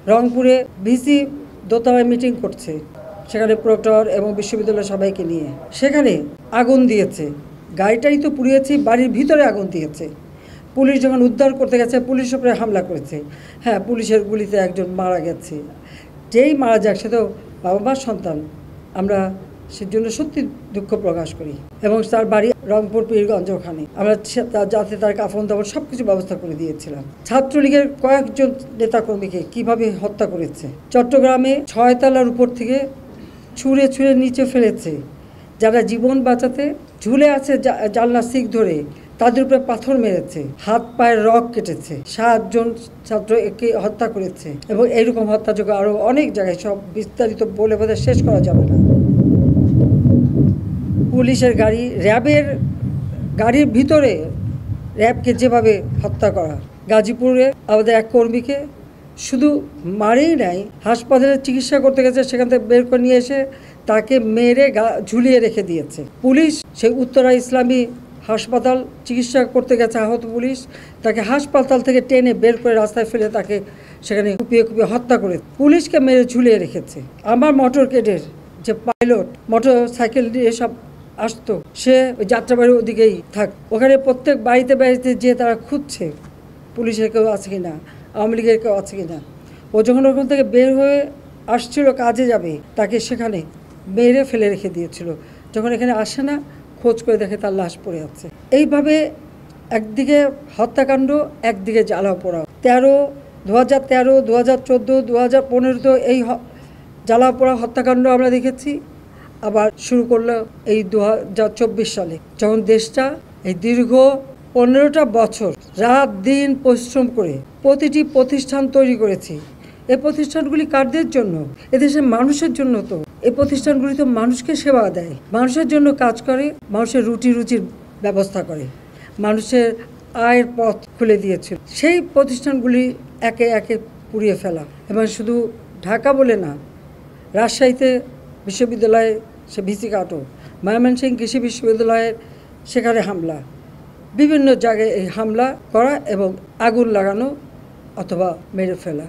রংপুরে ভিসি দোতলায় মিটিং করছে, সেখানে প্রক্টর এবং বিশ্ববিদ্যালয়ের সবাইকে নিয়ে সেখানে আগুন দিয়েছে। গাড়িটাই তো পুড়িয়েছে, বাড়ির ভিতরে আগুন দিয়েছে। পুলিশ যখন উদ্ধার করতে গেছে পুলিশের উপরে হামলা করেছে। হ্যাঁ, পুলিশের গুলিতে একজন মারা গেছে। যেই মারা যাক সে তো বাবা মার সন্তান। আমরা সেজন্য সত্যি দুঃখ প্রকাশ করি এবং তার বাড়ি রংপুর পীরগঞ্জ, ওখানে আমরা যাতে তার কাফন দাফন সব কিছু ব্যবস্থা করে দিয়েছিলাম। ছাত্রলীগের কয়েকজন নেতাকর্মীকে কিভাবে হত্যা করেছে। চট্টগ্রামে 6 তলার উপর থেকে ছুঁড়ে ছুঁড়ে নিচে ফেলেছে। যারা জীবন বাঁচাতে ঝুলে আছে জানলা শিক ধরে, তাদের উপরে পাথর মেরেছে, হাত পায়ের রগ কেটেছে, 7 জন ছাত্রকে হত্যা করেছে এবং এইরকম হত্যাযোগ্য আরও অনেক জায়গায়, সব বিস্তারিত বলে বোধহয় শেষ করা যাবে না। পুলিশের গাড়ি, র্যাবের গাড়ির ভিতরে র্যাবকে যেভাবে হত্যা করা। গাজীপুরে আমাদের এক কর্মীকে শুধু মারেই নাই, হাসপাতালে চিকিৎসা করতে গেছে, সেখান থেকে বের করে নিয়ে এসে তাকে মেরে ঝুলিয়ে রেখে দিয়েছে পুলিশ। সেই উত্তরা ইসলামী হাসপাতাল চিকিৎসা করতে গেছে আহত পুলিশ, তাকে হাসপাতাল থেকে টেনে বের করে রাস্তায় ফেলে তাকে সেখানে কুপিয়ে কুপিয়ে হত্যা করে পুলিশকে মেরে ঝুলিয়ে রেখেছে। আমার মোটর কেডের যে পাইলট মোটর সাইকেল দিয়ে সব আসতো, সে ওই যাত্রাবাড়ির ওদিকেই থাক, ওখানে প্রত্যেক বাড়িতে বাড়িতে যেয়ে তারা খুঁজছে পুলিশের কেউ আছে কিনা, আওয়ামী লীগের কেউ আছে কিনা। ও যখন ওখান থেকে বের হয়ে আসছিল কাজে যাবে, তাকে সেখানে মেরে ফেলে রেখে দিয়েছিল। যখন এখানে আসে না, খোঁজ করে দেখে তার লাশ পড়ে আছে। এইভাবে একদিকে হত্যাকাণ্ড, একদিকে জ্বালাও পোড়াও। 2013, 2014, 2015 এই জ্বালাও পোড়া হত্যাকাণ্ড আমরা দেখেছি। আবার শুরু করলো এই 2024 সালে, যখন দেশটা এই দীর্ঘ 15টা বছর রাত দিন পরিশ্রম করে প্রতিটি প্রতিষ্ঠান তৈরি করেছি। এই প্রতিষ্ঠানগুলি কারদের জন্য? এদেশের মানুষের জন্য। তো এই প্রতিষ্ঠানগুলি তো মানুষকে সেবা দেয়, মানুষের জন্য কাজ করে, মানুষের রুজির ব্যবস্থা করে, মানুষের আয়ের পথ খুলে দিয়েছিল। সেই প্রতিষ্ঠানগুলি একে একে পুড়িয়ে ফেলা। এবং শুধু ঢাকা বলে না, রাজশাহীতে বিশ্ববিদ্যালয়ে সে ভিসি কাটো, ময়মনসিংহ কৃষি বিশ্ববিদ্যালয়ের সেখানে হামলা, বিভিন্ন জায়গায় এই হামলা করা এবং আগুন লাগানো অথবা মেরে ফেলা।